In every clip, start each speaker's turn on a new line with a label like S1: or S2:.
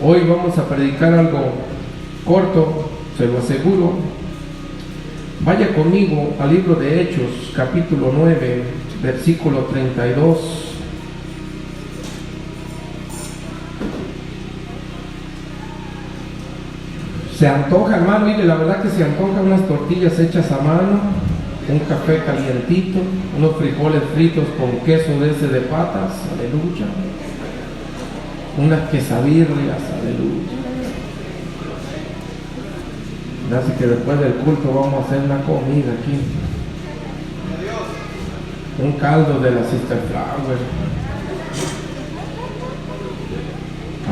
S1: Hoy vamos a predicar algo corto, se lo aseguro. Vaya conmigo al libro de Hechos, capítulo 9, versículo 32. Se antoja, hermano, y la verdad que se antoja unas tortillas hechas a mano, un café calientito, unos frijoles fritos con queso de ese de patas, aleluya, unas quesadillas, aleluya. Así que después del culto vamos a hacer una comida aquí, un caldo de la Sister Flower,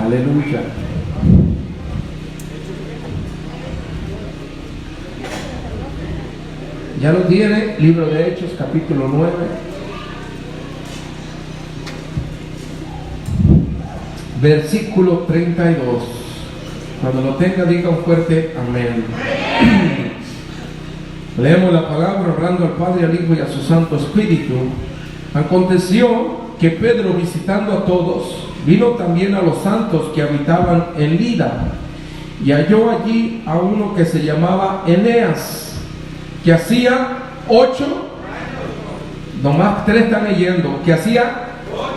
S1: aleluya. Ya lo tiene, libro de Hechos, capítulo 9. Versículo 32. Cuando lo tenga, diga un fuerte amén. Leemos la palabra, orando al Padre, al Hijo y a su Santo Espíritu. Aconteció que Pedro, visitando a todos, vino también a los santos que habitaban en Lida, y halló allí a uno que se llamaba Eneas, que hacía 8, nomás 3 están leyendo, que hacía 8 años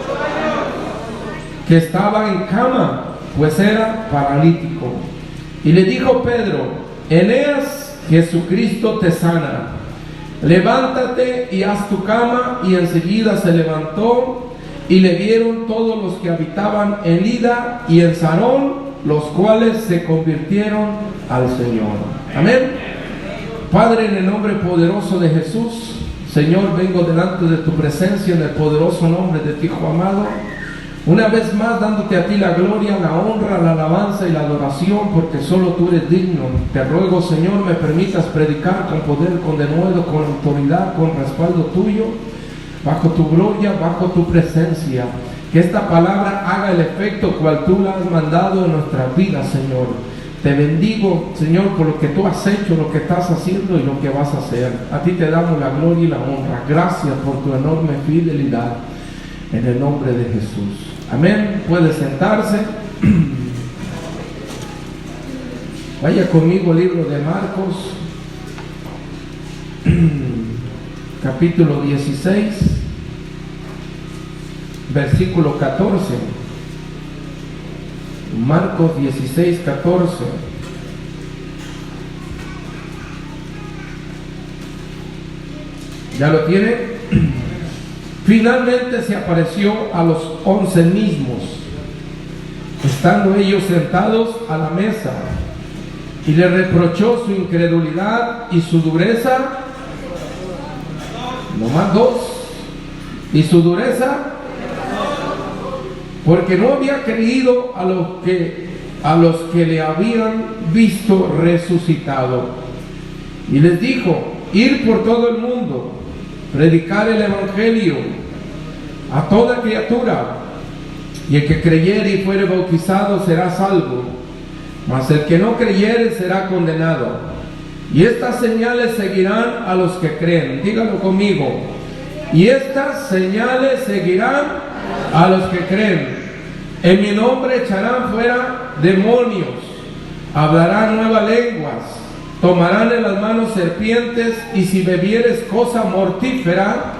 S1: que estaba en cama, pues era paralítico. Y le dijo Pedro: Eneas, Jesucristo te sana, levántate y haz tu cama. Y enseguida se levantó, y le vieron todos los que habitaban en Lida y en Sarón, los cuales se convirtieron al Señor. Amén. Padre, en el nombre poderoso de Jesús, Señor, vengo delante de tu presencia en el poderoso nombre de tu Hijo amado, una vez más dándote a ti la gloria, la honra, la alabanza y la adoración, porque solo tú eres digno. Te ruego, Señor, me permitas predicar con poder, con denuedo, con autoridad, con respaldo tuyo, bajo tu gloria, bajo tu presencia. Que esta palabra haga el efecto cual tú la has mandado en nuestras vidas, Señor. Te bendigo, Señor, por lo que tú has hecho, lo que estás haciendo y lo que vas a hacer. A ti te damos la gloria y la honra. Gracias por tu enorme fidelidad, en el nombre de Jesús. Amén. Puede sentarse. Vaya conmigo al libro de Marcos, capítulo 16, versículo 14. Marcos 16, 14. ¿Ya lo tiene? Finalmente se apareció a los 11 mismos, estando ellos sentados a la mesa, y le reprochó su incredulidad y su dureza. No más 2. Y su dureza, porque no había creído a los que le habían visto resucitado. Y les dijo: ir por todo el mundo, predicar el evangelio a toda criatura, y el que creyere y fuere bautizado será salvo, mas el que no creyere será condenado. Y estas señales seguirán a los que creen. Dígalo conmigo: y estas señales seguirán a los que creen. En mi nombre echarán fuera demonios, hablarán nuevas lenguas, tomarán en las manos serpientes, y si bebieres cosa mortífera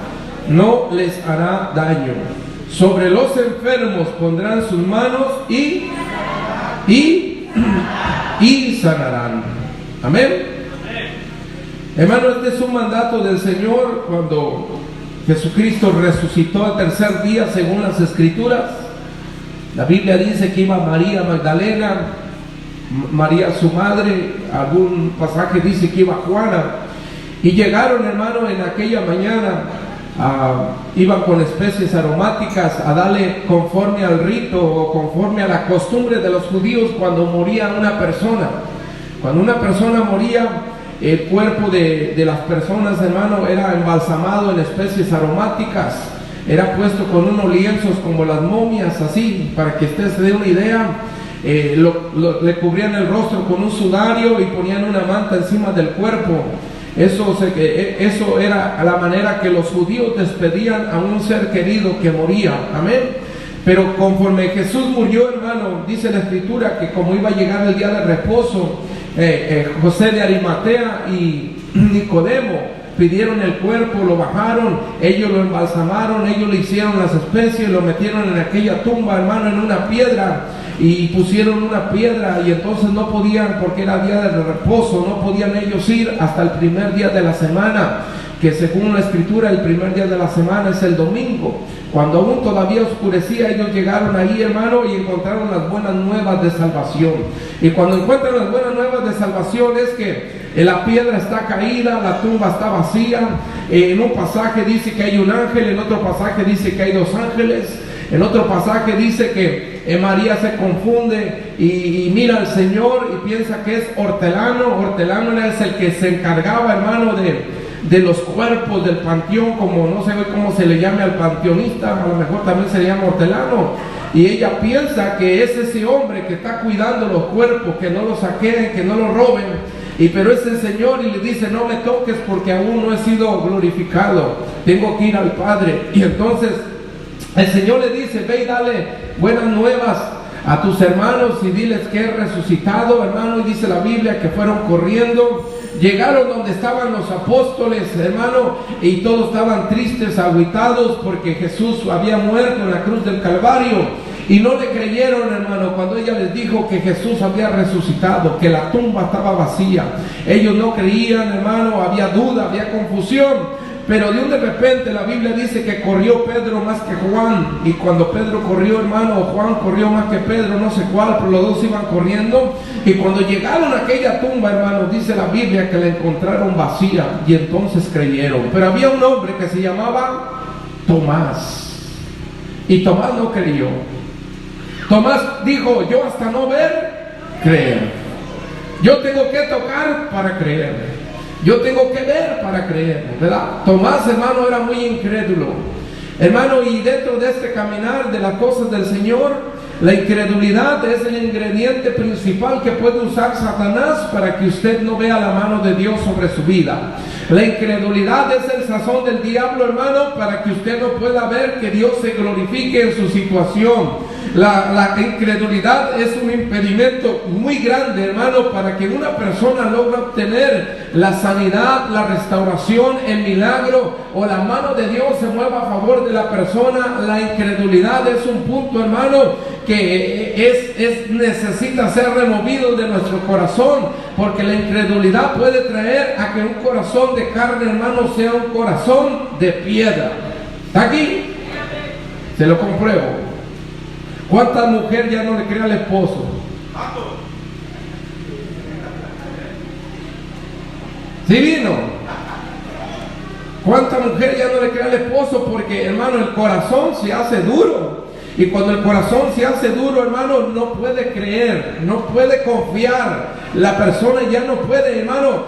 S1: no les hará daño. Sobre los enfermos pondrán sus manos y sanarán. Amén. Hermano, este es un mandato del Señor cuando Jesucristo resucitó al tercer día según las Escrituras. La Biblia dice que iba María Magdalena, María su madre, algún pasaje dice que iba Juana, y llegaron, hermano, en aquella mañana, iban con especies aromáticas a darle conforme al rito o conforme a la costumbre de los judíos cuando moría una persona. Cuando una persona moría, el cuerpo de las personas, hermano, era embalsamado en especies aromáticas, era puesto con unos lienzos como las momias, así, para que usted se dé una idea. Le cubrían el rostro con un sudario y ponían una manta encima del cuerpo. Eso era la manera que los judíos despedían a un ser querido que moría. Amén. Pero conforme Jesús murió, hermano, dice la Escritura que como iba a llegar el día de reposo, José de Arimatea y Nicodemo pidieron el cuerpo, lo bajaron, ellos lo embalsamaron, ellos le hicieron las especies, lo metieron en aquella tumba, hermano, en una piedra, y pusieron una piedra, y entonces no podían, porque era día de reposo, no podían ellos ir hasta el primer día de la semana, que según la Escritura el primer día de la semana es el domingo. Cuando aún todavía oscurecía, ellos llegaron ahí, hermano, y encontraron las buenas nuevas de salvación. Y cuando encuentran las buenas nuevas de salvación es que la piedra está caída, la tumba está vacía. En un pasaje dice que hay un ángel, en otro pasaje dice que hay dos ángeles, en otro pasaje dice que María se confunde y mira al Señor y piensa que es hortelano. Hortelano es el que se encargaba, hermano, de los cuerpos del panteón, como no sé cómo se le llame al panteonista, a lo mejor también se le llama hortelano, y ella piensa que es ese hombre que está cuidando los cuerpos, que no los saqueen, que no los roben, pero es el Señor, y le dice: no me toques porque aún no he sido glorificado, tengo que ir al Padre. Y entonces el Señor le dice: ve y dale buenas nuevas a tus hermanos y diles que he resucitado, hermano. Y dice la Biblia que fueron corriendo, llegaron donde estaban los apóstoles, hermano, y todos estaban tristes, agüitados, porque Jesús había muerto en la cruz del Calvario, y no le creyeron, hermano, cuando ella les dijo que Jesús había resucitado, que la tumba estaba vacía. Ellos no creían, hermano, había duda, había confusión. Pero de repente la Biblia dice que corrió Pedro más que Juan, y cuando Pedro corrió, hermano, Juan corrió más que Pedro, no sé cuál, pero los dos iban corriendo. Y cuando llegaron a aquella tumba, hermano, dice la Biblia que la encontraron vacía, y entonces creyeron. Pero había un hombre que se llamaba Tomás, y Tomás no creyó. Tomás dijo: yo hasta no ver, creer. Yo tengo que tocar para creer. Yo tengo que ver para creer, ¿verdad? Tomás, hermano, era muy incrédulo, hermano, y dentro de este caminar de las cosas del Señor, la incredulidad es el ingrediente principal que puede usar Satanás para que usted no vea la mano de Dios sobre su vida. La incredulidad es el sazón del diablo, hermano, para que usted no pueda ver que Dios se glorifique en su situación. La incredulidad es un impedimento muy grande, hermano, para que una persona logre obtener la sanidad, la restauración, el milagro o la mano de Dios se mueva a favor de la persona. La incredulidad es un punto, hermano, que necesita ser removido de nuestro corazón, porque la incredulidad puede traer a que un corazón de carne, hermano, sea un corazón de piedra. ¿Está aquí? Se lo compruebo. ¿Cuántas mujeres ya no le creen al esposo? ¿Sí vino? ¿Cuántas mujeres ya no le creen al esposo? Porque, hermano, el corazón se hace duro. Y cuando el corazón se hace duro, hermano, no puede creer, no puede confiar. La persona ya no puede, hermano,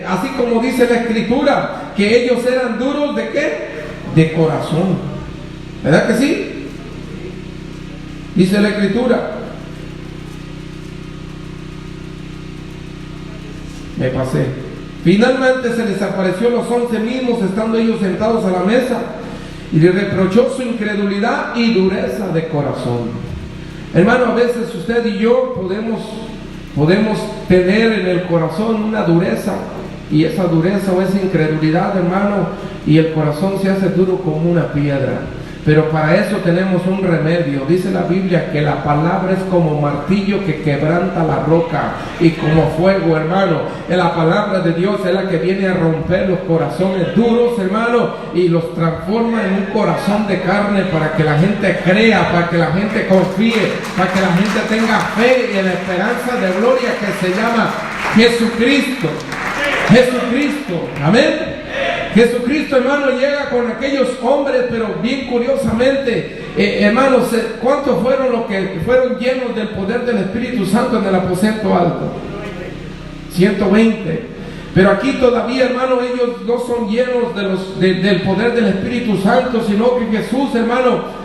S1: así como dice la Escritura, que ellos eran duros ¿de qué? De corazón. ¿Verdad que sí? Dice la Escritura. Me pasé. Finalmente se les apareció a los 11 mismos, estando ellos sentados a la mesa, y le reprochó su incredulidad y dureza de corazón. Hermano, a veces usted y yo podemos tener en el corazón una dureza, y esa dureza o esa incredulidad, hermano, y el corazón se hace duro como una piedra. Pero para eso tenemos un remedio. Dice la Biblia que la palabra es como martillo que quebranta la roca, y como fuego, hermano. La palabra de Dios es la que viene a romper los corazones duros, hermano, y los transforma en un corazón de carne, para que la gente crea, para que la gente confíe, para que la gente tenga fe en la esperanza de gloria que se llama Jesucristo. Jesucristo, amén. Jesucristo, hermano, llega con aquellos hombres, pero bien curiosamente, hermanos, ¿cuántos fueron los que fueron llenos del poder del Espíritu Santo en el aposento alto? 120. Pero aquí todavía, hermano, ellos no son llenos del poder del Espíritu Santo, sino que Jesús, hermano,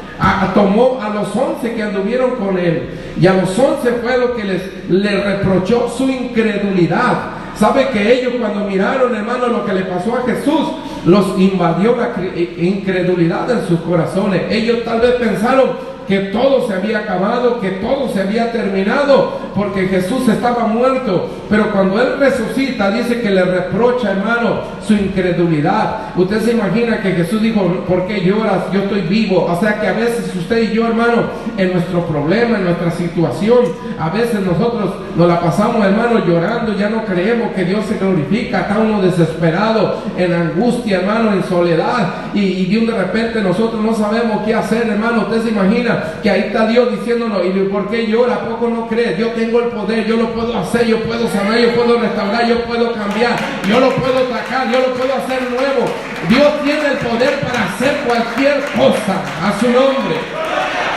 S1: tomó a los 11 que anduvieron con él, y a los 11 fue lo que les reprochó su incredulidad. Sabe que ellos, cuando miraron, hermano, lo que le pasó a Jesús, los invadió la incredulidad en sus corazones. Ellos tal vez pensaron que todo se había acabado, que todo se había terminado, porque Jesús estaba muerto. Pero cuando Él resucita, dice que le reprocha, hermano, su incredulidad. Usted se imagina que Jesús dijo: ¿por qué lloras? Yo estoy vivo. O sea que a veces usted y yo, hermano, en nuestro problema, en nuestra situación, a veces nosotros nos la pasamos, hermano, llorando. Ya no creemos que Dios se glorifica. Está uno desesperado, en angustia, hermano, en soledad, y de repente nosotros no sabemos qué hacer, hermano. Usted se imagina que ahí está Dios diciéndonos: ¿y por qué llora? ¿A poco no cree? Yo tengo el poder, yo lo puedo hacer, yo puedo sanar, yo puedo restaurar, yo puedo cambiar, yo lo puedo sacar, yo lo puedo hacer nuevo. Dios tiene el poder para hacer cualquier cosa. A su nombre,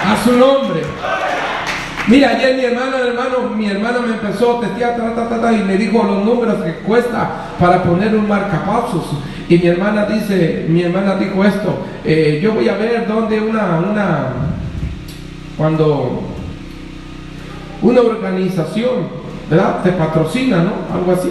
S1: a su nombre. Mira, ayer mi hermana me empezó a testear y me dijo los números que cuesta para poner un marcapasos. Y mi hermana dijo esto: yo voy a ver dónde cuando una organización, ¿verdad?, te patrocina, ¿no? Algo así,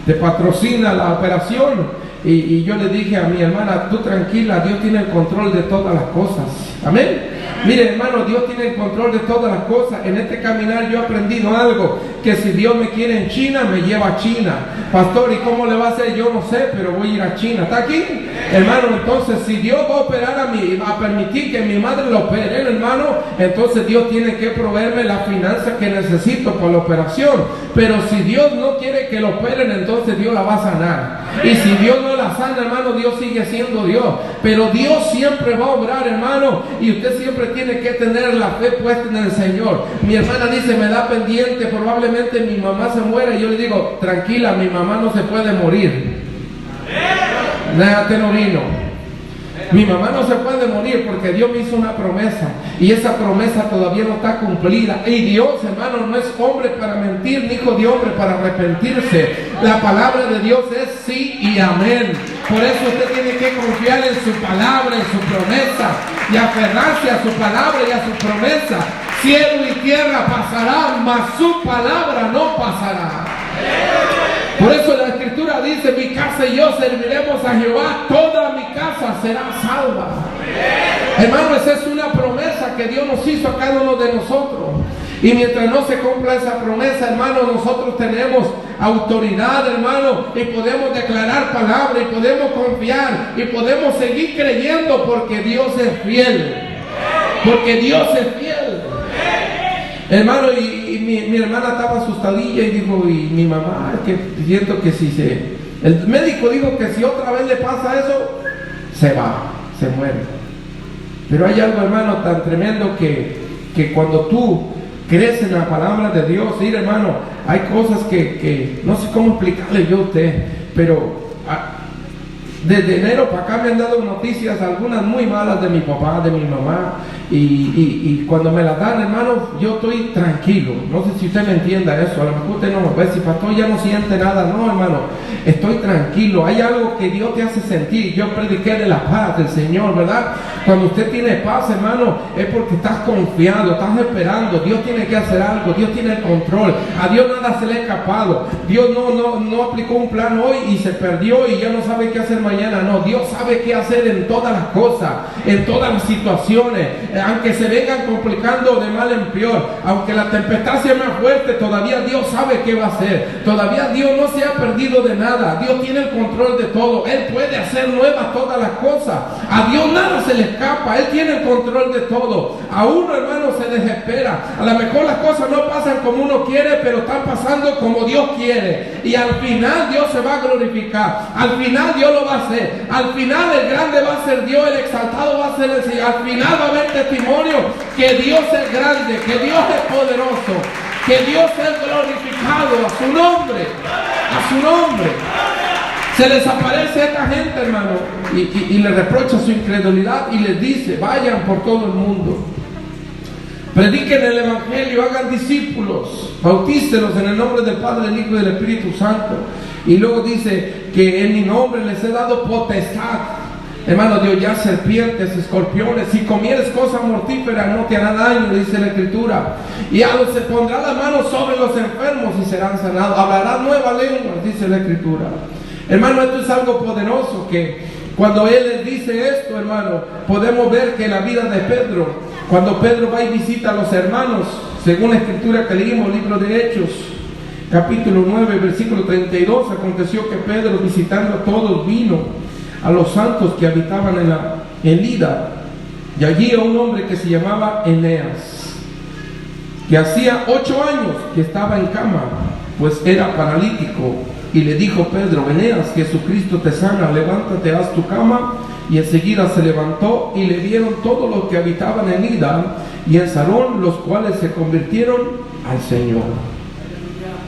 S1: te patrocina la operación. Y yo le dije a mi hermana: tú tranquila, Dios tiene el control de todas las cosas. Amén. Mire, hermano, Dios tiene el control de todas las cosas. En este caminar yo he aprendido algo: que si Dios me quiere en China, me lleva a China. Pastor, ¿y cómo le va a hacer? Yo no sé, pero voy a ir a China. ¿Está aquí? Hermano, entonces si Dios va a operar a permitir que mi madre lo opere, hermano, entonces Dios tiene que proveerme la finanza que necesito para la operación. Pero si Dios no quiere que lo operen, entonces Dios la va a sanar. Y si Dios no la sana, hermano, Dios sigue siendo Dios. Pero Dios siempre va a obrar, hermano, y usted siempre tiene que tener la fe puesta en el Señor. Mi hermana dice: me da pendiente, probablemente mi mamá se muera. Y yo le digo: tranquila, mi mamá no se puede morir. Nada, te no vino. Mi mamá no se puede morir porque Dios me hizo una promesa, y esa promesa todavía no está cumplida. Y Dios, hermano, no es hombre para mentir, ni hijo de hombre para arrepentirse. La palabra de Dios es sí y amén. Por eso usted tiene que confiar en su palabra, en su promesa, y aferrarse a su palabra y a su promesa. Cielo y tierra pasarán, mas su palabra no pasará. Por eso la Escritura dice: mi casa y yo serviremos a Jehová, toda mi casa será salva. Hermano, esa es una promesa que Dios nos hizo a cada uno de nosotros. Y mientras no se cumpla esa promesa, hermano, nosotros tenemos autoridad, hermano, y podemos declarar palabra, y podemos confiar, y podemos seguir creyendo, porque Dios es fiel. Porque Dios es fiel. Hermano, y mi hermana estaba asustadilla y dijo: y mi mamá, que siento que si el médico dijo que si otra vez le pasa eso, se va, se muere. Pero hay algo, hermano, tan tremendo que cuando tú crees en la palabra de Dios, sí, hermano, hay cosas que no sé cómo explicarle yo a usted, pero desde enero para acá me han dado noticias, algunas muy malas, de mi papá, de mi mamá, y cuando me las dan, hermano, yo estoy tranquilo. No sé si usted me entienda eso. A lo mejor usted no me ve, si pastor ya no siente nada. No, hermano, estoy tranquilo. Hay algo que Dios te hace sentir. Yo prediqué de la paz del Señor, ¿verdad? Cuando usted tiene paz, hermano, es porque estás confiado, estás esperando. Dios tiene que hacer algo, Dios tiene el control. A Dios nada se le ha escapado. Dios no aplicó un plan hoy y se perdió y ya no sabe qué hacer mañana. No, Dios sabe qué hacer en todas las cosas, en todas las situaciones. Aunque se vengan complicando de mal en peor, aunque la tempestad sea más fuerte, todavía Dios sabe qué va a hacer. Todavía Dios no se ha perdido de nada. Dios tiene el control de todo. Él puede hacer nuevas todas las cosas. A Dios nada se le escapa. Él tiene el control de todo. A uno, hermano, se desespera. A lo mejor las cosas no pasan como uno quiere, pero están pasando como Dios quiere. Y al final Dios se va a glorificar. Al final Dios lo va a hacer. Al final el grande va a ser Dios, el exaltado va a ser el Señor. Al final va a haber testimonio que Dios es grande, que Dios es poderoso, que Dios es glorificado. A su nombre, a su nombre. Se les aparece a esta gente, hermano, y le reprocha su incredulidad y les dice: vayan por todo el mundo, prediquen el evangelio, hagan discípulos, bautícelos en el nombre del Padre, del Hijo y del Espíritu Santo. Y luego dice que en mi nombre les he dado potestad, hermano, de hollar serpientes, escorpiones. Si comieres cosas mortíferas no te hará daño, dice la Escritura. Y se pondrá la mano sobre los enfermos y serán sanados. Hablará nuevas lenguas, dice la Escritura. Hermano, esto es algo poderoso, que cuando Él les dice esto, hermano, podemos ver que la vida de Pedro Cuando Pedro va y visita a los hermanos, según la escritura que leímos, libro de Hechos, capítulo 9, versículo 32, aconteció que Pedro, visitando a todos, vino a los santos que habitaban en Lida, y allí a un hombre que se llamaba Eneas, que hacía 8 años que estaba en cama, pues era paralítico. Y le dijo Pedro: Eneas, Jesucristo te sana, levántate, haz tu cama. Y enseguida se levantó, y le vieron todos los que habitaban en Lida y en Sarón, los cuales se convirtieron al Señor.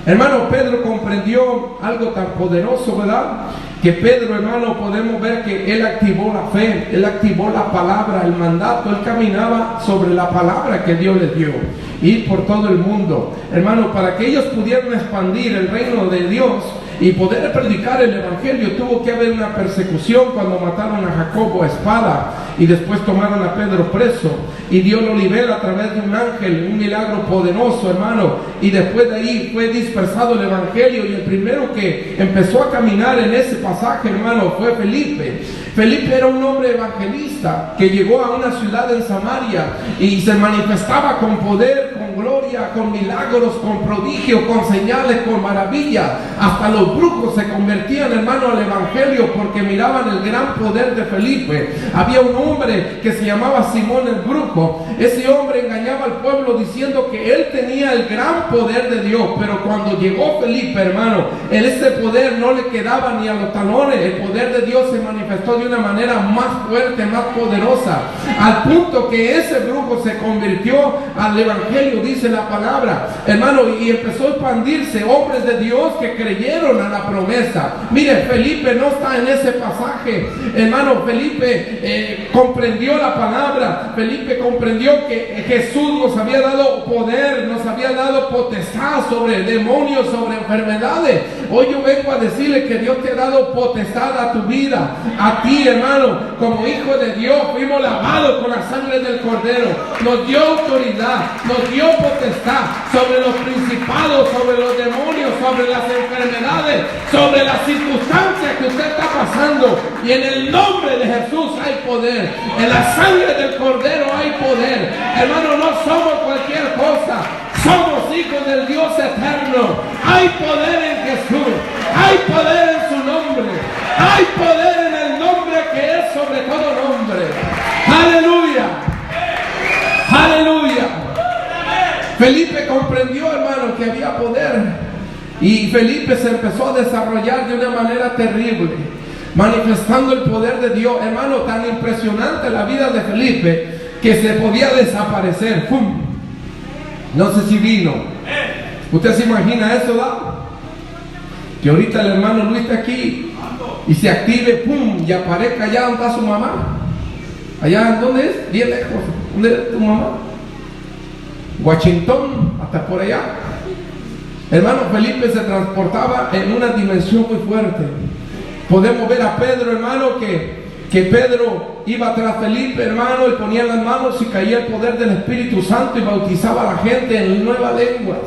S1: Hermano, Pedro comprendió algo tan poderoso, ¿verdad? Que Pedro, hermano, podemos ver que él activó la fe, él activó la palabra, el mandato, él caminaba sobre la palabra que Dios les dio, ir por todo el mundo. Hermano, para que ellos pudieran expandir el reino de Dios y poder predicar el evangelio, tuvo que haber una persecución cuando mataron a Jacobo a espada y después tomaron a Pedro preso, y Dios lo libera a través de un ángel, un milagro poderoso, hermano, y después de ahí fue dispersado el evangelio, y el primero que empezó a caminar en ese pasaje, hermano, fue Felipe. Felipe era un hombre evangelista que llegó a una ciudad en Samaria y se manifestaba con poder, con gloria, con milagros, con prodigios, con señales, con maravillas. Hasta los brujos se convertían, hermano, al evangelio porque miraban el gran poder de Felipe. Había un hombre que se llamaba Simón el brujo. Ese hombre engañaba al pueblo diciendo que él tenía el gran poder de Dios, pero cuando llegó Felipe, hermano, ese poder no le quedaba ni a los talones. El poder de Dios se manifestó de una manera más fuerte, más poderosa, al punto que ese brujo se convirtió al evangelio, dice la palabra, hermano, y empezó a expandirse hombres de Dios que creyeron a la promesa. Mire, Felipe no está en ese pasaje, hermano. Felipe comprendió la palabra. Felipe comprendió que Jesús nos había dado poder, nos había dado potestad sobre demonios, sobre enfermedades. Hoy yo vengo a decirle que Dios te ha dado potestad a tu vida, a ti, hermano, como hijo de Dios. Fuimos lavados con la sangre del Cordero. Nos dio autoridad, nos dio potestad sobre los principados, sobre los demonios, sobre las enfermedades, sobre las circunstancias que usted está pasando. Y en el nombre de Jesús hay poder. En la sangre del Cordero hay poder. Hermano, no somos cualquier cosa. Somos hijos del Dios eterno. Hay poder en Jesús. Hay poder en su nombre. Hay poder en el nombre que es sobre todo nombre. Aleluya. Aleluya. Felipe comprendió, hermano, que había poder. Y Felipe se empezó a desarrollar de una manera terrible, manifestando el poder de Dios. Hermano, tan impresionante la vida de Felipe que se podía desaparecer. ¡Pum! No sé si vino. ¿Usted se imagina eso, da? Que ahorita el hermano Luis está aquí y se active, ¡pum! Y aparezca allá donde está su mamá. Allá, ¿dónde es? Bien lejos. ¿Dónde es tu mamá? Washington, hasta por allá. Hermano, Felipe se transportaba en una dimensión muy fuerte. Podemos ver a Pedro, hermano, que Pedro iba tras Felipe, hermano, y ponía las manos y caía el poder del Espíritu Santo y bautizaba a la gente en nuevas lenguas.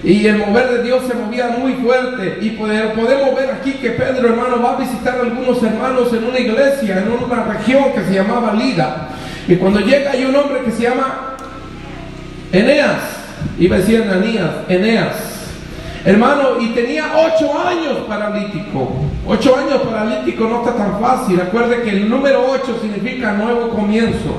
S1: Y el mover de Dios se movía muy fuerte. Y podemos ver aquí que Pedro, hermano, va a visitar a algunos hermanos en una iglesia, en una región que se llamaba Lida. Y cuando llega hay un hombre que se llama Eneas, iba a decir Ananías, Eneas, hermano, y tenía 8 años paralítico. 8 años paralítico no está tan fácil. Recuerde que el número 8 significa nuevo comienzo.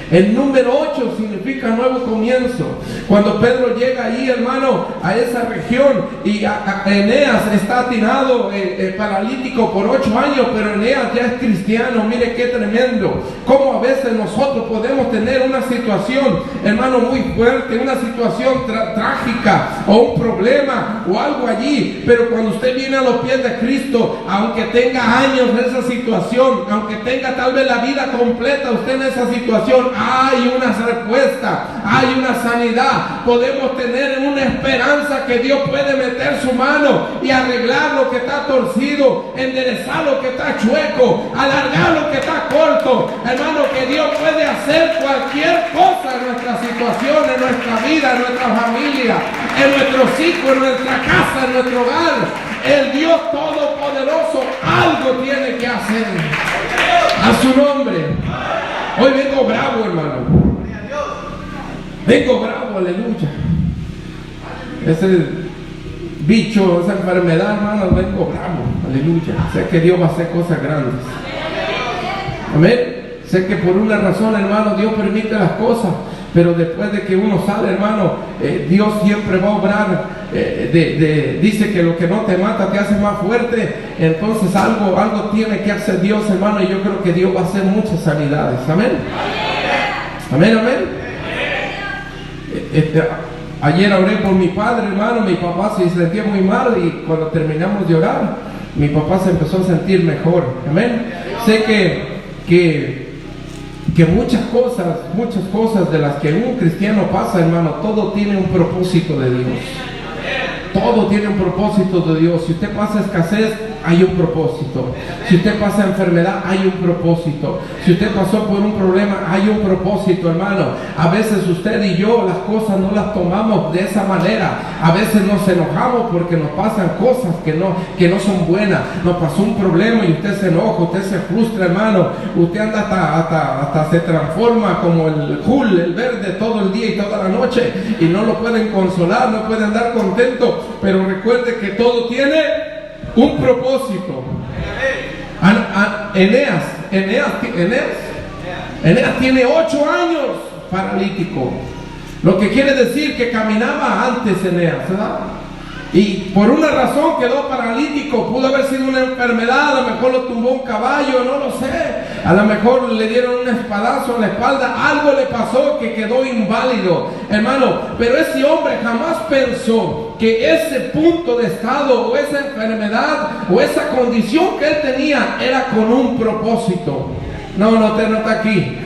S1: El número 8 significa nuevo comienzo. Cuando Pedro llega ahí, hermano, a esa región, y Eneas está atinado, paralítico por 8 años, pero Eneas ya es cristiano. Mire qué tremendo. Cómo a veces nosotros podemos tener una situación, hermano, muy fuerte, una situación trágica, o un problema, o algo allí, pero cuando usted viene a los pies de Cristo, aunque tenga años en esa situación, aunque tenga tal vez la vida completa usted en esa situación, hay una respuesta, hay una sanidad. Podemos tener una esperanza que Dios puede meter su mano y arreglar lo que está torcido, enderezar lo que está chueco, alargar lo que está corto. Hermano, que Dios puede hacer cualquier cosa en nuestra situación, en nuestra vida, en nuestra familia, en nuestros hijos, en nuestra casa, en nuestro hogar. El Dios Todopoderoso algo tiene que hacer. A su nombre. Hoy vengo bravo, hermano. Vengo bravo, aleluya. Ese bicho, esa enfermedad, hermano, vengo bravo, aleluya. Sé que Dios va a hacer cosas grandes. Amén. Sé que por una razón, hermano, Dios permite las cosas, pero después de que uno sale, hermano, Dios siempre va a obrar. Dice que lo que no te mata te hace más fuerte. Entonces algo tiene que hacer Dios, hermano, y yo creo que Dios va a hacer muchas sanidades. Amén. Amén, amén. Ayer oré por mi padre, hermano. Mi papá se sentía muy mal y cuando terminamos de orar, mi papá se empezó a sentir mejor. Amén. Sé que muchas cosas de las que un cristiano pasa, hermano, todo tiene un propósito de Dios. Todo tiene un propósito de Dios. Si usted pasa escasez, hay un propósito. Si usted pasa enfermedad, hay un propósito. Si usted pasó por un problema, hay un propósito, hermano. A veces usted y yo las cosas no las tomamos de esa manera. A veces nos enojamos porque nos pasan cosas que no son buenas. Nos pasó un problema y usted se enoja, usted se frustra, hermano. Usted anda hasta se transforma como el Hulk, el verde, todo el día y toda la noche. Y no lo pueden consolar, no pueden andar contento. Pero recuerde que todo tiene un propósito. Eneas tiene 8 años paralítico. Lo que quiere decir que caminaba antes Eneas, ¿verdad? Y por una razón quedó paralítico. Pudo haber sido una enfermedad, a lo mejor lo tumbó un caballo, no lo sé. A lo mejor le dieron un espadazo en la espalda, algo le pasó que quedó inválido, hermano. Pero ese hombre jamás pensó que ese punto de estado o esa enfermedad o esa condición que él tenía era con un propósito. No está aquí.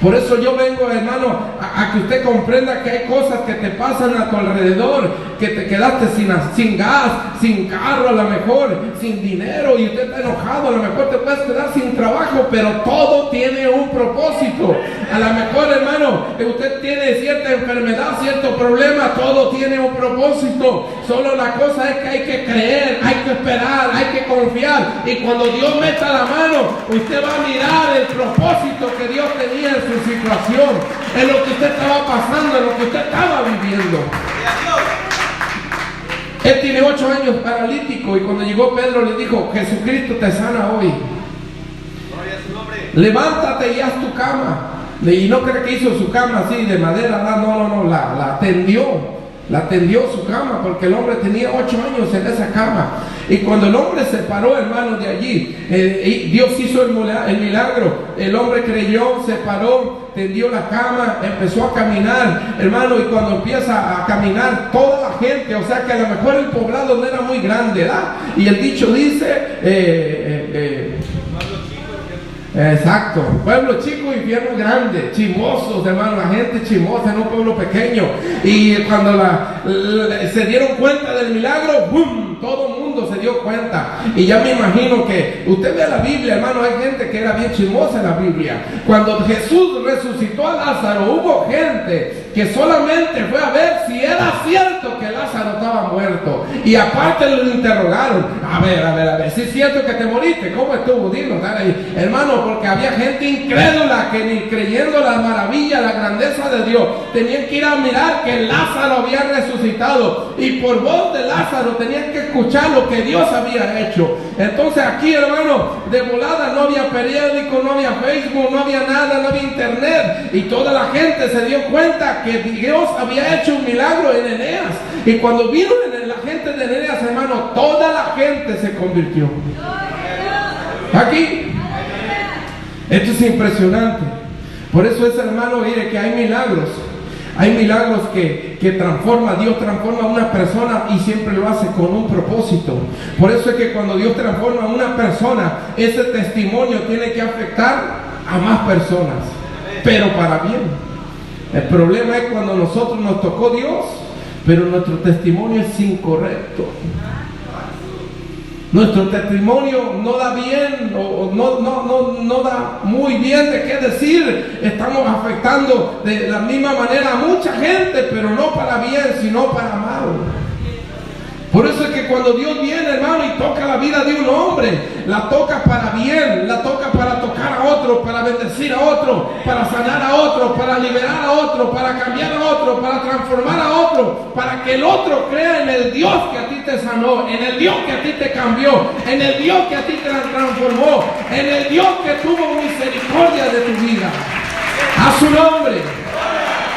S1: Por eso yo vengo, hermano, a que usted comprenda que hay cosas que te pasan a tu alrededor, que te quedaste sin gas, sin carro a lo mejor, sin dinero, y usted está enojado, a lo mejor te puedes quedar sin trabajo, pero todo tiene un propósito. A lo mejor, hermano, usted tiene cierta enfermedad, cierto problema, todo tiene un propósito. Solo la cosa es que hay que creer, hay que esperar, hay que confiar, y cuando Dios meta la mano, usted va a mirar el propósito que Dios tenía en su situación, en lo que usted estaba pasando, en lo que usted estaba viviendo. Él tiene 8 años paralítico, y cuando llegó Pedro le dijo: Jesucristo te sana hoy. Levántate y haz tu cama. Y no cree que hizo su cama así de madera, no, la atendió su cama, porque el hombre tenía 8 años en esa cama. Y cuando el hombre se paró, hermano, de allí, Dios hizo el milagro. El hombre creyó, se paró, tendió la cama, empezó a caminar, hermano. Y cuando empieza a caminar, toda la gente, o sea que a lo mejor el poblado no era muy grande, ¿verdad? Y el dicho dice, exacto, pueblo chico, infierno grande, chismosos, hermano, la gente chismosa en un pueblo pequeño. Y cuando se dieron cuenta del milagro, ¡boom!, todo el mundo se dio cuenta. Y ya me imagino que usted ve la Biblia, hermano, hay gente que era bien chismosa en la Biblia. Cuando Jesús resucitó a Lázaro, hubo gente que solamente fue a ver si era cierto que Lázaro estaba muerto. Y aparte lo interrogaron: a ver, si es cierto que te moriste, ¿cómo estuvo? Dinos, hermano, porque había gente incrédula que ni creyendo la maravilla, la grandeza de Dios, tenían que ir a mirar que Lázaro había resucitado, y por voz de Lázaro tenían que escuchar lo que Dios había hecho. Entonces aquí, hermano, de volada no había periódico, no había Facebook, no había nada, no había internet, y toda la gente se dio cuenta que Dios había hecho un milagro en Eneas. Y cuando vino la gente de Eneas, hermano, toda la gente se convirtió. Aquí esto es impresionante. Por eso es, hermano, mire que hay milagros que Dios transforma a una persona, y siempre lo hace con un propósito. Por eso es que cuando Dios transforma a una persona, ese testimonio tiene que afectar a más personas, pero para bien. El problema es cuando nosotros nos tocó Dios, pero nuestro testimonio es incorrecto. Nuestro testimonio no da bien, o no da muy bien de qué decir. Estamos afectando de la misma manera a mucha gente, pero no para bien, sino para mal. Por eso es que cuando Dios viene, hermano, y toca la vida de un hombre, la toca para bien, la toca para tocar a otro, para bendecir a otro, para sanar a otro, para liberar a otro, para cambiar a otro, para transformar a otro, para que el otro crea en el Dios que a ti te sanó, en el Dios que a ti te cambió, en el Dios que a ti te transformó, en el Dios que tuvo misericordia de tu vida. A su nombre,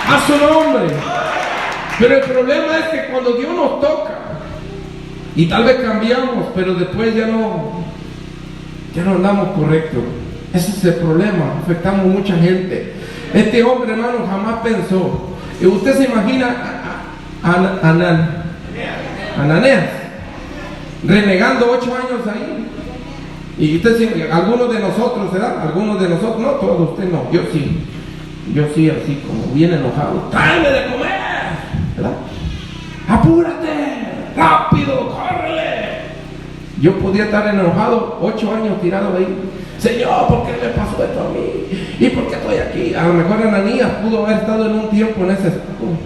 S1: a su nombre. Pero el problema es que cuando Dios nos toca, y tal vez cambiamos, pero después ya no andamos correcto. Ese es el problema, afectamos a mucha gente. Este hombre, hermano, jamás pensó. Y usted se imagina a Ananías renegando 8 años ahí. Y usted, algunos de nosotros, ¿verdad? Algunos de nosotros, no todos, usted no, yo sí, así como bien enojado. ¡Tráeme de comer! ¿Verdad? ¡Apúrate! ¡Rápido! ¡Córrele! Yo podía estar enojado 8 años tirado ahí. Señor, ¿por qué me pasó esto a mí? ¿Y por qué estoy aquí? A lo mejor Ananías pudo haber estado en un tiempo en ese estado,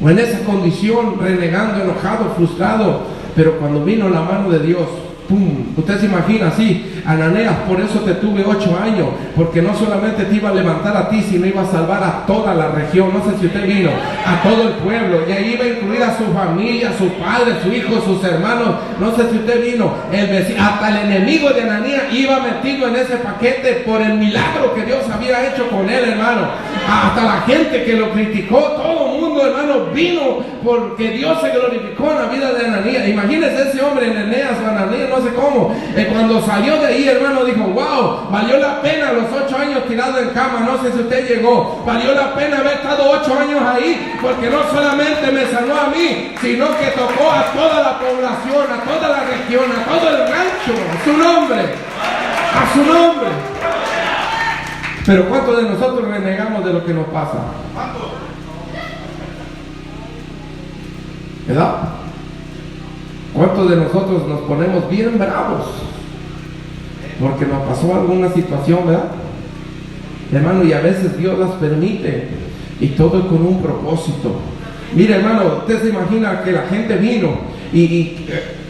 S1: o en esa condición, renegando, enojado, frustrado. Pero cuando vino la mano de Dios, ¡pum! Usted se imagina así, Ananías, por eso te tuve 8 años, porque no solamente te iba a levantar a ti, sino iba a salvar a toda la región. No sé si usted vino, a todo el pueblo, y ahí iba a incluir a su familia, a su padre, su hijo, sus hermanos. No sé si usted vino, el vecino, hasta el enemigo de Ananías iba metido en ese paquete por el milagro que Dios había hecho con él, hermano. Hasta la gente que lo criticó, todo el mundo, hermano, vino porque Dios se glorificó en la vida de Ananías. Imagínese ese hombre, Ananías o Ananías, no sé cómo, cuando salió de ahí, hermano, dijo: wow, valió la pena los 8 años tirado en cama. No sé si usted llegó, valió la pena haber estado 8 años ahí, porque no solamente me sanó a mí, sino que tocó a toda la población, a toda la región, a todo el rancho. A su nombre, a su nombre. Pero ¿cuántos de nosotros renegamos de lo que nos pasa? ¿Verdad? ¿Cuántos de nosotros nos ponemos bien bravos porque nos pasó alguna situación, verdad? Hermano, y a veces Dios las permite, y todo con un propósito. Mire, hermano, usted se imagina que la gente vino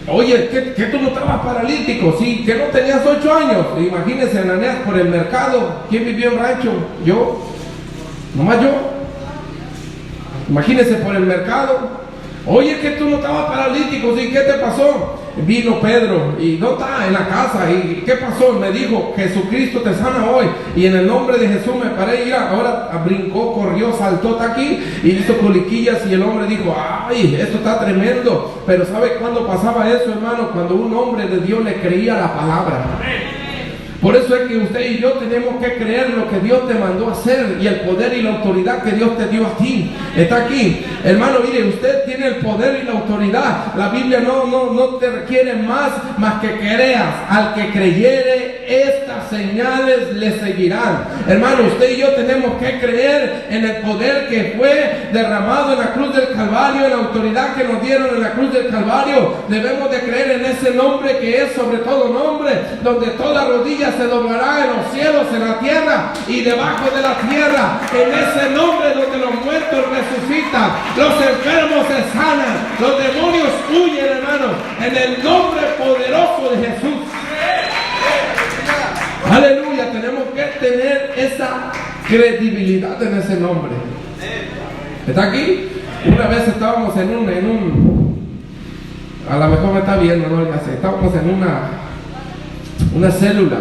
S1: oye, que tú no estabas paralítico, sí, que no tenías 8 años. Imagínese, Ananías, por el mercado. ¿Quién vivió en rancho? Yo, nomás yo. Imagínese, por el mercado. Oye, que tú no estabas paralítico, ¿sí? ¿Qué te pasó? Vino Pedro y no está en la casa. ¿Y qué pasó? Me dijo: Jesucristo te sana hoy. Y en el nombre de Jesús me paré. Y ahora brincó, corrió, saltó, está aquí y hizo coliquillas. Y el hombre dijo: ay, esto está tremendo. Pero ¿sabe cuándo pasaba eso, hermano? Cuando un hombre de Dios le creía la palabra. Por eso es que usted y yo tenemos que creer lo que Dios te mandó a hacer, y el poder y la autoridad que Dios te dio a ti. Está aquí. Hermano, mire, usted tiene el poder y la autoridad. La Biblia no te requiere más que creas. Al que creyere, estas señales le seguirán. Hermano, usted y yo tenemos que creer en el poder que fue derramado en la cruz del Calvario, en la autoridad que nos dieron en la cruz del Calvario. Debemos de creer en ese nombre que es sobre todo nombre, donde toda rodilla se doblará, en los cielos, en la tierra y debajo de la tierra. En ese nombre donde los muertos resucitan, los enfermos se sanan, los demonios huyen, hermano, en el nombre poderoso de Jesús. Aleluya. Tenemos que tener esa credibilidad en ese nombre. ¿Está aquí? Una vez estábamos en un a lo mejor me está viendo, ¿no? Estábamos en una célula.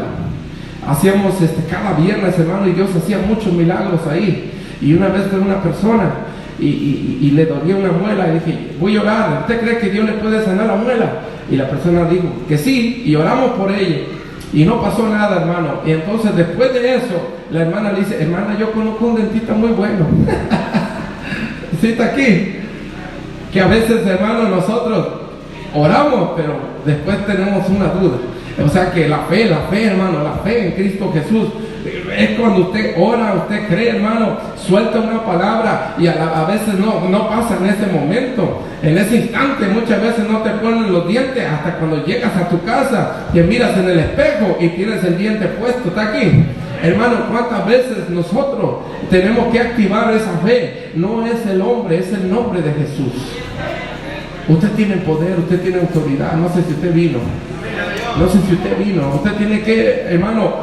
S1: Hacíamos cada viernes, hermano, y Dios hacía muchos milagros ahí. Y una vez fue una persona y le dolía una muela, y dije: voy a orar, ¿usted cree que Dios le puede sanar la muela? Y la persona dijo que sí, y oramos por ella, y no pasó nada, hermano. Y entonces, después de eso, la hermana le dice: hermana, yo conozco un dentista muy bueno. ¿Sí está aquí? Que a veces, hermano, nosotros oramos, pero después tenemos una duda. O sea que la fe, hermano, la fe en Cristo Jesús, es cuando usted ora, usted cree, hermano, suelta una palabra, y a veces no pasa en ese momento, en ese instante. Muchas veces no te ponen los dientes hasta cuando llegas a tu casa, que miras en el espejo y tienes el diente puesto. ¿Está aquí? Hermano, ¿cuántas veces nosotros tenemos que activar esa fe? No es el hombre, es el nombre de Jesús. Usted tiene poder, usted tiene autoridad. No sé si usted vino. No sé si usted vino. Usted tiene que, hermano,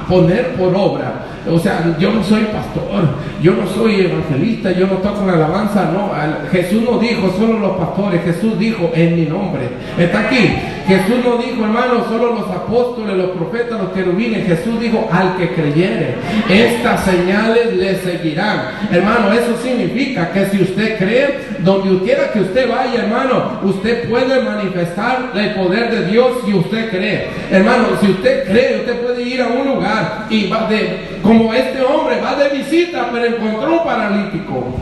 S1: poner por obra. O sea, yo no soy pastor, yo no soy evangelista, yo no toco la alabanza. No, Jesús no dijo solo los pastores. Jesús dijo en mi nombre. Está aquí. Jesús no dijo, hermano, solo los apóstoles, los profetas, los querubines. Jesús dijo al que creyere. Estas señales le seguirán. Hermano, eso significa que si usted cree, donde quiera que usted vaya, hermano, usted puede manifestar el poder de Dios si usted cree. Hermano, si usted cree, usted puede ir a un lugar y va como este hombre va de visita, pero encontró un paralítico.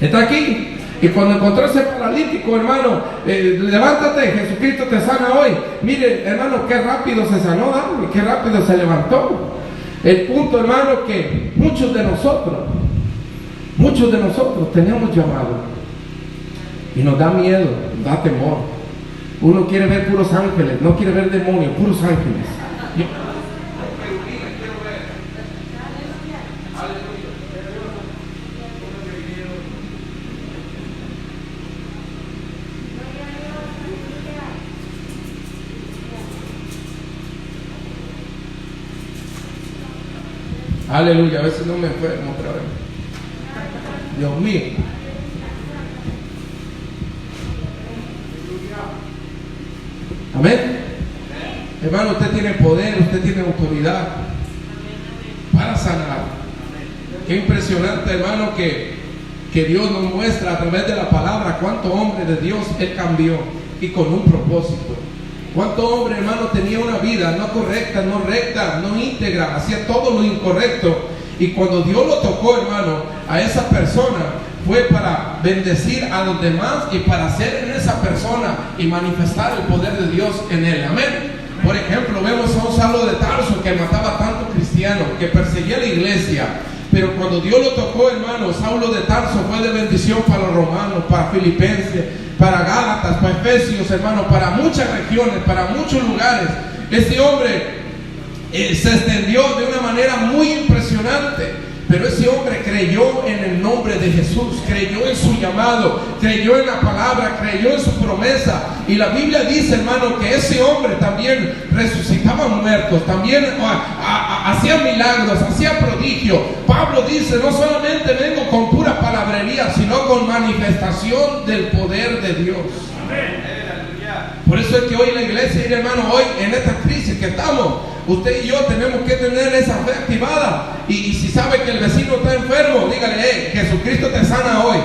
S1: Está aquí. Y cuando encontró ese paralítico, hermano, levántate, Jesucristo te sana hoy. Mire, hermano, qué rápido se sanó, ¿no? Qué rápido se levantó. El punto, hermano, que muchos de nosotros tenemos llamado y nos da miedo, nos da temor. Uno quiere ver puros ángeles, no quiere ver demonios, puros ángeles. Aleluya, a veces no me enfermo otra vez. Dios mío. Amén. Hermano, usted tiene poder, usted tiene autoridad para sanar. Qué impresionante, hermano, que Dios nos muestra a través de la palabra cuánto hombre de Dios Él cambió y con un propósito. Cuánto hombre, hermano, tenía una vida no correcta, no recta, no íntegra, hacía todo lo incorrecto. Y cuando Dios lo tocó, hermano, a esa persona, fue para bendecir a los demás y para hacer en esa persona y manifestar el poder de Dios en él. Amén. Por ejemplo, vemos a un Saulo de Tarso que mataba a tantos cristianos, que perseguía a la iglesia. Pero cuando Dios lo tocó, hermano, Saulo de Tarso fue de bendición para los romanos, para Filipenses, para Gálatas, para Efesios, hermano, para muchas regiones, para muchos lugares. Ese hombre se extendió de una manera muy impresionante. Pero ese hombre creyó en el nombre de Jesús, creyó en su llamado, creyó en la palabra, creyó en su promesa. Y la Biblia dice, hermano, que ese hombre también resucitaba muertos, también hacía milagros, hacía prodigios. Pablo dice, no solamente vengo con pura palabrería, sino con manifestación del poder de Dios. Amén. Por eso es que hoy la iglesia, hermano, hoy en esta crisis que estamos, usted y yo tenemos que tener esa fe activada. Y si sabe que el vecino está enfermo, dígale, Jesucristo te sana hoy.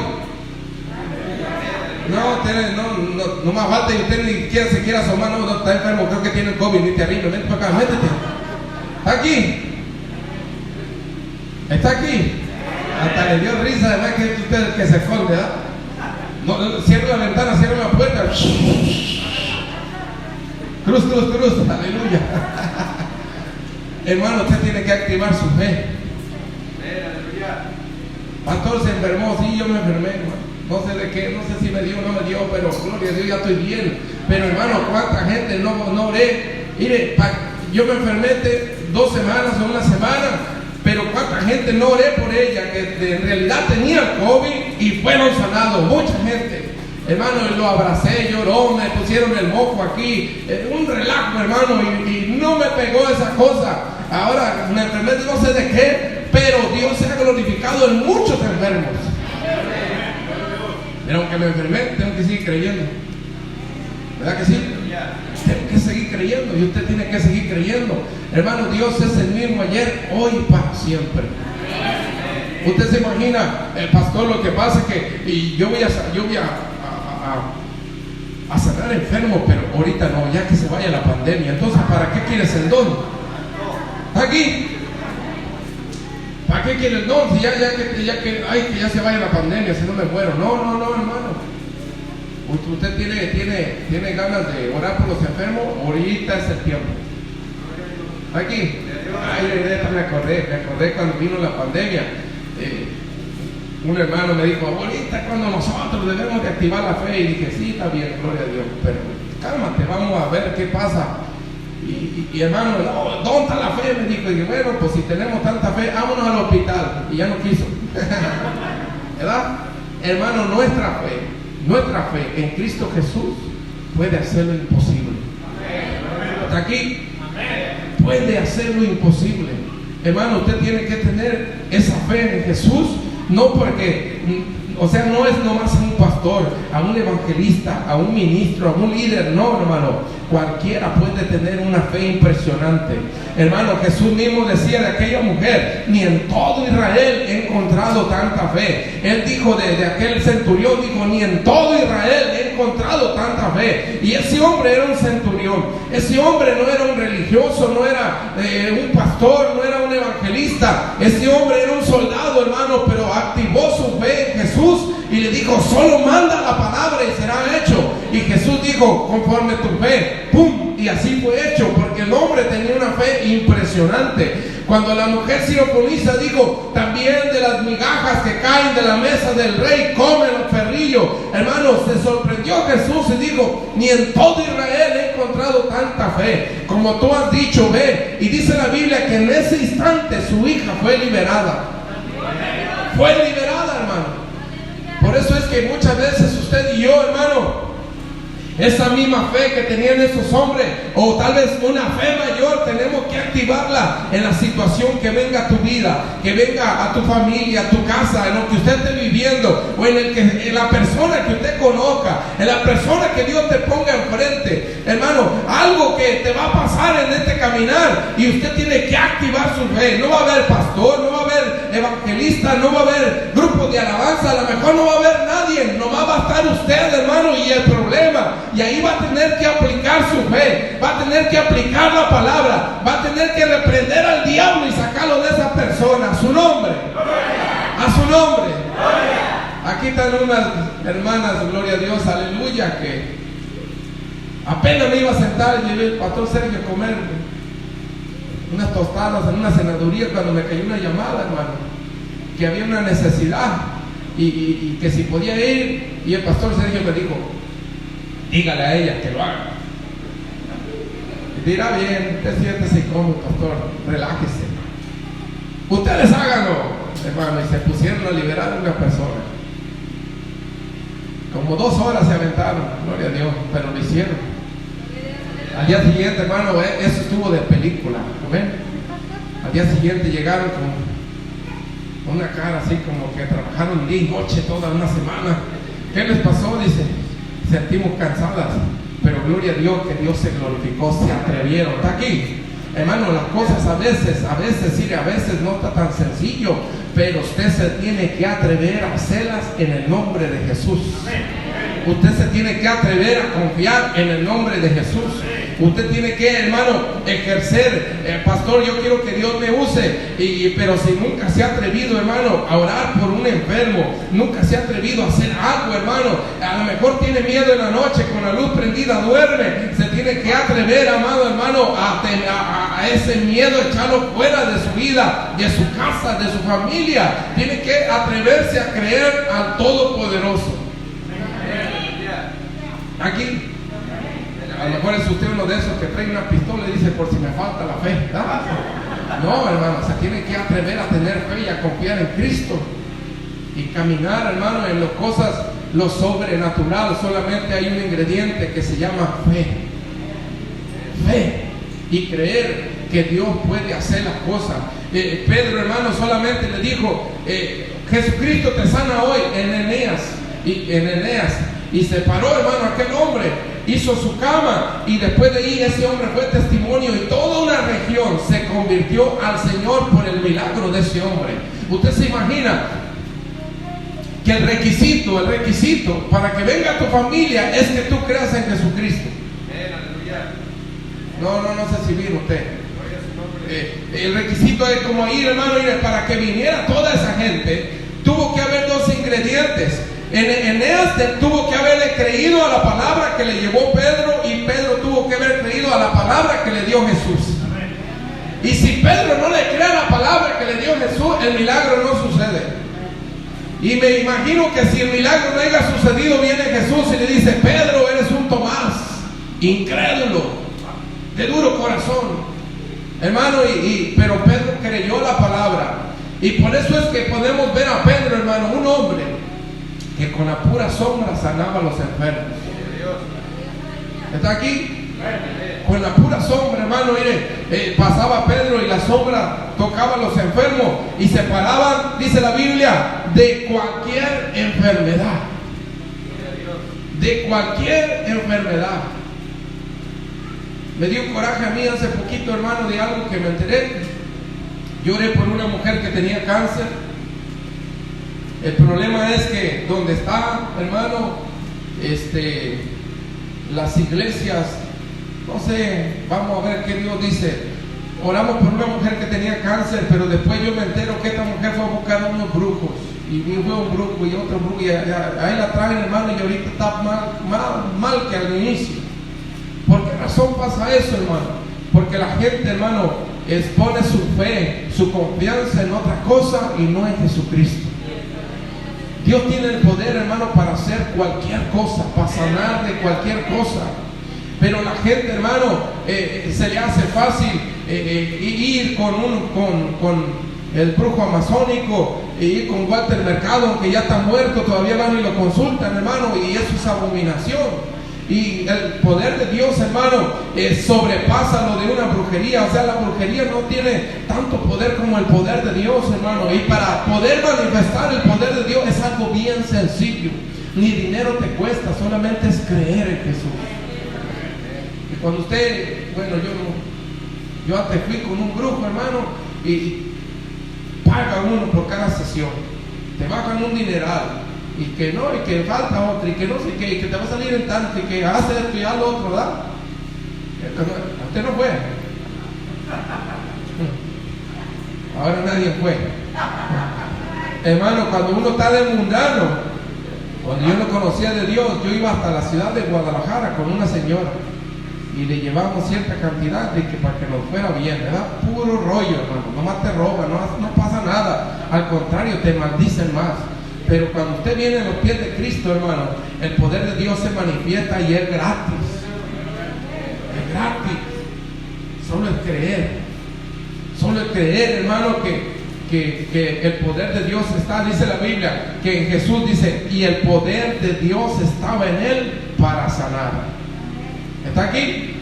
S1: No más falta y usted ni siquiera se quiera asomar, no está enfermo, creo que tiene el COVID, ni te arriba, vente para acá, métete. Está aquí. Está aquí. Hasta le dio risa de ver que es usted el que se esconde, ¿verdad? No, cierra la ventana, cierra la puerta. Cruz, aleluya. Hermano, usted tiene que activar su fe. Pastor se enfermó, sí, yo me enfermé, hermano. No sé de qué, no sé si me dio o no me dio, pero gloria a Dios, ya estoy bien. Pero hermano, cuánta gente no oré. Mire, yo me enfermé 2 semanas o 1 semana, pero cuánta gente no oré por ella, que en realidad tenía el COVID y fueron sanados, mucha gente. Hermano, lo abracé, lloró, me pusieron el moco aquí, un relajo, hermano, y no me pegó esa cosa. Ahora me enfermé de no sé de qué, pero Dios se ha glorificado en muchos enfermos. Pero aunque me enfermé, tengo que seguir creyendo. ¿Verdad que sí? Tengo que seguir creyendo y usted tiene que seguir creyendo. Hermano, Dios es el mismo ayer, hoy y para siempre. Usted se imagina, el pastor, lo que pasa es que yo voy a sanar enfermos, pero ahorita no, ya que se vaya la pandemia. Entonces, ¿para qué quieres el don? Aquí. ¿Para qué quieres el don? Si ya se vaya la pandemia, si no me muero. No, hermano. Usted tiene ganas de orar por los enfermos, ahorita es el tiempo. Aquí. Me acordé cuando vino la pandemia. Un hermano me dijo, ahorita cuando nosotros debemos de activar la fe. Y dije, sí, está bien, gloria a Dios, pero cálmate, vamos a ver qué pasa. Y hermano, no, ¿dónde está la fe? Me dijo, y dije, bueno, pues si tenemos tanta fe, vámonos al hospital. Y ya no quiso. ¿Verdad? Hermano, nuestra fe nuestra fe en Cristo Jesús puede hacer lo imposible. ¿Está aquí? Puede hacer lo imposible. Hermano, usted tiene que tener esa fe en Jesús, no porque, o sea, no es nomás a un pastor, a un evangelista, a un ministro, a un líder, no, hermano. Cualquiera puede tener una fe impresionante. Hermano, Jesús mismo decía de aquella mujer: ni en todo Israel he encontrado tanta fe. Él dijo de aquel centurión, dijo: ni en todo Israel he encontrado tanta fe. Y ese hombre era un centurión. Ese hombre no era un religioso, no era un pastor, no era un evangelista. Ese hombre era un soldado, hermano, pero activó su fe en Jesús y le dijo: solo manda la palabra y será hecho. Y Jesús dijo: conforme tu fe, ¡pum! Y así fue hecho, porque el hombre tenía una fe impresionante. Cuando la mujer sirofenicia dijo: también de las migajas que caen de la mesa del rey comen los perrillos. Hermanos, se sorprendió Jesús y dijo: ni en todo Israel he encontrado tanta fe como tú has dicho, ve. Y dice la Biblia que en ese instante su hija fue liberada. Fue liberada, hermano. Por eso es que muchas veces usted y yo, hermano, esa misma fe que tenían esos hombres, o tal vez una fe mayor, tenemos que activarla en la situación que venga a tu vida, que venga a tu familia, a tu casa, en lo que usted esté viviendo, o en la persona que usted conozca, en la persona que Dios te ponga enfrente. Hermano, algo que te va a pasar en este caminar y usted tiene que activar su fe. No va a haber pastor, no va a haber evangelista, no va a haber grupo de alabanza, a lo mejor no va a haber nadie, nomás va a estar usted, hermano, y el problema. Y ahí va a tener que aplicar su fe, va a tener que aplicar la palabra, va a tener que reprender al diablo y sacarlo de esa persona. A su nombre, a su nombre. Aquí están unas hermanas, gloria a Dios, aleluya, que apenas me iba a sentar y el pastor Sergio a comer unas tostadas en una cenaduría cuando me cayó una llamada, hermano, que había una necesidad y que si podía ir. Y el pastor Sergio me dijo: dígale a ella que lo haga. Y dirá: bien, usted siéntese cómodo, pastor, relájese. Ustedes háganlo, hermano. Y se pusieron a liberar a una persona. Como 2 horas se aventaron, gloria a Dios, pero lo hicieron. Al día siguiente, hermano, eso estuvo de película, ¿ven? Al día siguiente llegaron con una cara así como que trabajaron día y noche toda una semana. ¿Qué les pasó? Dice: sentimos cansadas, pero gloria a Dios que Dios se glorificó, se atrevieron. Está aquí, hermano. Las cosas a veces no está tan sencillo, pero usted se tiene que atrever a hacerlas en el nombre de Jesús. Usted se tiene que atrever a confiar en el nombre de Jesús. Usted tiene que, hermano, ejercer. Pastor, yo quiero que Dios me use, pero si nunca se ha atrevido, hermano, a orar por un enfermo, nunca se ha atrevido a hacer algo, hermano, a lo mejor tiene miedo en la noche, con la luz prendida duerme. Se tiene que atrever, amado hermano, a ese miedo, echarlo fuera de su vida, de su casa, de su familia. Tiene que atreverse a creer al Todopoderoso. Aquí a lo mejor es usted uno de esos que trae una pistola y dice: por si me falta la fe. No, hermano, se tiene que atrever a tener fe y a confiar en Cristo y caminar, hermano, en las cosas, lo sobrenatural. Solamente hay un ingrediente que se llama fe. Fe y creer que Dios puede hacer las cosas. Pedro, hermano, solamente le dijo: Jesucristo te sana hoy, en Eneas. Y se paró, hermano, aquel hombre, hizo su cama, y después de ahí ese hombre fue testimonio, y toda una región se convirtió al Señor por el milagro de ese hombre. Usted se imagina que el requisito para que venga tu familia es que tú creas en Jesucristo. No sé si vino usted. El requisito es como ir, hermano, para que viniera toda esa gente, tuvo que haber 2 ingredientes. Eneas tuvo que haberle creído a la palabra que le llevó Pedro, y Pedro tuvo que haber creído a la palabra que le dio Jesús. Y si Pedro no le cree a la palabra que le dio Jesús, el milagro no sucede. Y me imagino que si el milagro no haya sucedido, viene Jesús y le dice: Pedro, eres un Tomás, incrédulo, de duro corazón, hermano. Pero Pedro creyó la palabra. Y por eso es que podemos ver a Pedro, hermano, un hombre que con la pura sombra sanaba a los enfermos. ¿Está aquí? Con la pura sombra, hermano, mire, pasaba Pedro y la sombra tocaba a los enfermos y se paraban, dice la Biblia, de cualquier enfermedad. De cualquier enfermedad. Me dio un coraje a mí hace poquito, hermano, de algo que me enteré. Yo oré por una mujer que tenía cáncer. El problema es que donde está, hermano, las iglesias, no sé, vamos a ver qué Dios dice. Oramos por una mujer que tenía cáncer, pero después yo me entero que esta mujer fue a buscar a unos brujos. Y fue un brujo y otro brujo, y ahí la traen, hermano, y ahorita está mal que al inicio. ¿Por qué razón pasa eso, hermano? Porque la gente, hermano, expone su fe, su confianza en otra cosa y no en Jesucristo. Dios tiene el poder, hermano, para hacer cualquier cosa, para sanar de cualquier cosa. Pero la gente, hermano, se le hace fácil ir con el brujo amazónico, ir con Walter Mercado, aunque ya está muerto, todavía van y lo consultan, hermano, y eso es abominación. Y el poder de Dios, hermano, sobrepasa lo de una brujería. O sea, la brujería no tiene tanto poder como el poder de Dios, hermano. Y para poder manifestar el poder de Dios es algo bien sencillo. Ni dinero te cuesta, solamente es creer en Jesús. Y cuando usted, bueno, yo antes fui con un brujo, hermano, y paga uno por cada sesión. Te bajan un dineral. Y que no, y que falta otro, y que no sé qué, y que te va a salir en tanto, y que hace esto y haz lo otro, ¿verdad? Usted no fue. Ahora nadie fue. Hermano, cuando uno está de mundano, cuando yo no conocía de Dios, yo iba hasta la ciudad de Guadalajara con una señora y le llevamos cierta cantidad de que para que nos fuera bien, ¿verdad? Puro rollo, hermano, nomás te roban, no pasa nada, al contrario, te maldicen más. Pero cuando usted viene a los pies de Cristo, hermano, el poder de Dios se manifiesta y es gratis. Es gratis. Solo es creer. Solo es creer, hermano, que el poder de Dios está, dice la Biblia, que en Jesús dice, y el poder de Dios estaba en él para sanar. ¿Está aquí?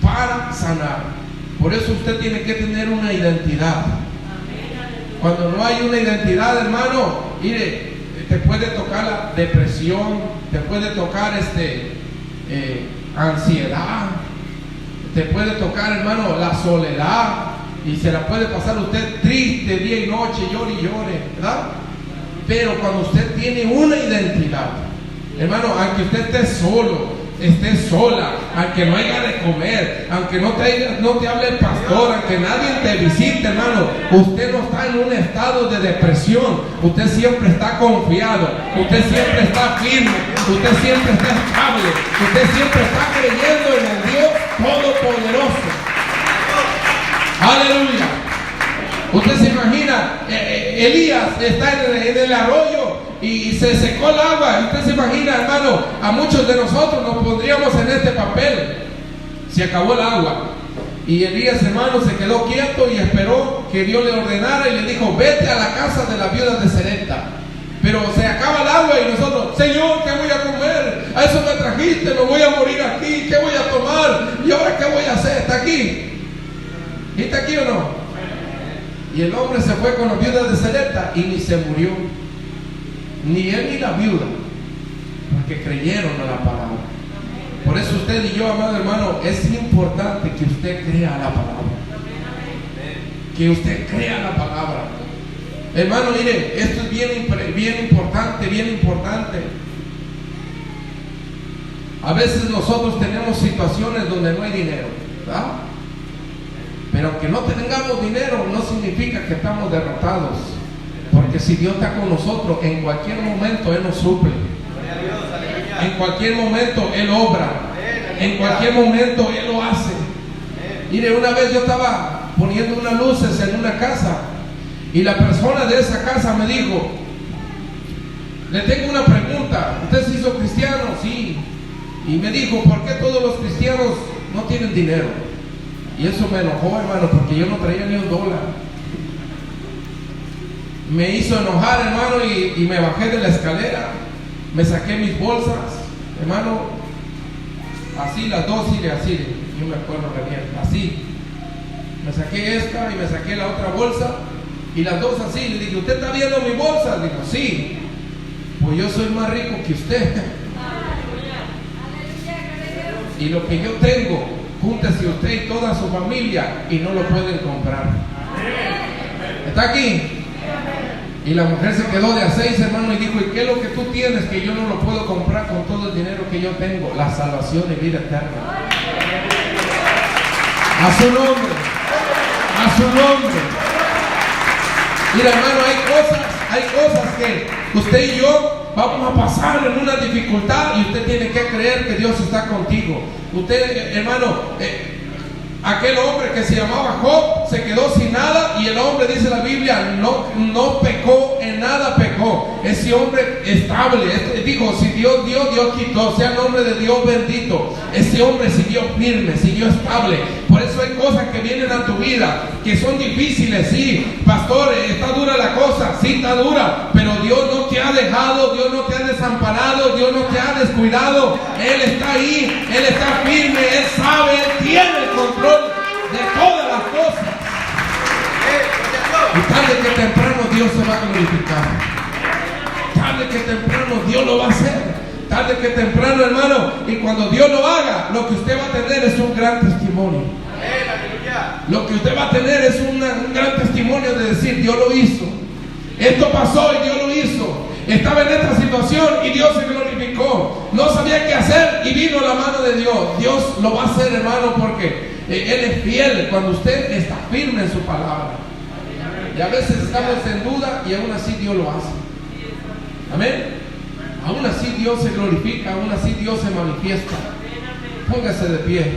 S1: Para sanar. Por eso usted tiene que tener una identidad. Cuando no hay una identidad, hermano, mire, te puede tocar la depresión, te puede tocar ansiedad, te puede tocar, hermano, la soledad, y se la puede pasar usted triste día y noche, llore y llore, ¿verdad? Pero cuando usted tiene una identidad, hermano, aunque usted esté solo, esté sola, aunque no haya de comer, aunque no te hable el pastor, aunque nadie te visite, hermano, usted no está en un estado de depresión, usted siempre está confiado, usted siempre está firme, usted siempre está estable, usted siempre está creyendo en el Dios Todopoderoso. Aleluya. Usted se imagina, Elías está en el arroyo y se secó el agua. Usted se imagina, hermano, a muchos de nosotros nos pondríamos en este papel. Se acabó el agua y Elías, hermano, se quedó quieto y esperó que Dios le ordenara y le dijo, vete a la casa de la viuda de Serepta. Pero se acaba el agua y nosotros, Señor, ¿qué voy a comer? A eso me trajiste, me voy a morir aquí, ¿qué voy a tomar? ¿Y ahora qué voy a hacer? ¿Está aquí? ¿Está aquí o no? Y el hombre se fue con la viuda de Serepta y ni se murió. Ni él ni la viuda. Porque creyeron a la palabra. Por eso usted y yo, amado hermano, es importante que usted crea la palabra. Que usted crea la palabra. Hermano, mire, esto es bien importante, bien importante. A veces nosotros tenemos situaciones donde no hay dinero, ¿verdad? Pero aunque no tengamos dinero, no significa que estamos derrotados. Porque si Dios está con nosotros, en cualquier momento Él nos suple. En cualquier momento Él obra. En cualquier momento Él lo hace. Mire, una vez yo estaba poniendo unas luces en una casa y la persona de esa casa me dijo, le tengo una pregunta, ¿usted se hizo cristiano? Sí. Y me dijo, ¿por qué todos los cristianos no tienen dinero? Y eso me enojó, hermano, porque yo no traía ni $1. me hizo enojar, hermano, y me bajé de la escalera. Me saqué mis bolsas, hermano, así las dos, y así, yo me acuerdo re bien, así. Me saqué esta y me saqué la otra bolsa, y las dos así. Le dije, ¿usted está viendo mi bolsa? Digo, sí. Pues yo soy más rico que usted. Y lo que yo tengo, júntese usted y toda su familia y no lo pueden comprar. ¿Está aquí? Y la mujer se quedó de a 6, hermano, y dijo, ¿y qué es lo que tú tienes que yo no lo puedo comprar con todo el dinero que yo tengo? La salvación y vida eterna. A su nombre. A su nombre. Mira, hermano, hay cosas que usted y yo vamos a pasar en una dificultad y usted tiene que creer que Dios está contigo. Usted, hermano, aquel hombre que se llamaba Job se quedó sin nada, y el hombre, dice la Biblia, no pecó, en nada pecó. Ese hombre estable, dijo, si Dios dio, Dios quitó, sea el nombre de Dios bendito. Ese hombre siguió firme, siguió estable. Por eso hay cosas que vienen a tu vida que son difíciles. Sí, pastor, está dura la cosa, sí está dura, pero Dios no te ha dejado, Dios no te ha desamparado, Dios no te ha descuidado. Él está ahí, Él está firme, Él sabe, Él tiene el control de todas las cosas. Y tarde que temprano Dios se va a glorificar. Tarde que temprano Dios lo va a hacer. Tarde que temprano, hermano, y cuando Dios lo haga, lo que usted va a tener es un gran testimonio. Lo que usted va a tener es un gran testimonio de decir, Dios lo hizo. Esto pasó y Dios lo hizo. Estaba en esta situación y Dios se glorificó. No sabía qué hacer y vino la mano de Dios. Dios lo va a hacer, hermano, porque Él es fiel cuando usted está firme en su palabra. Y a veces estamos en duda y aún así Dios lo hace. Amén. Aún así Dios se glorifica, aún así Dios se manifiesta. Póngase de pie.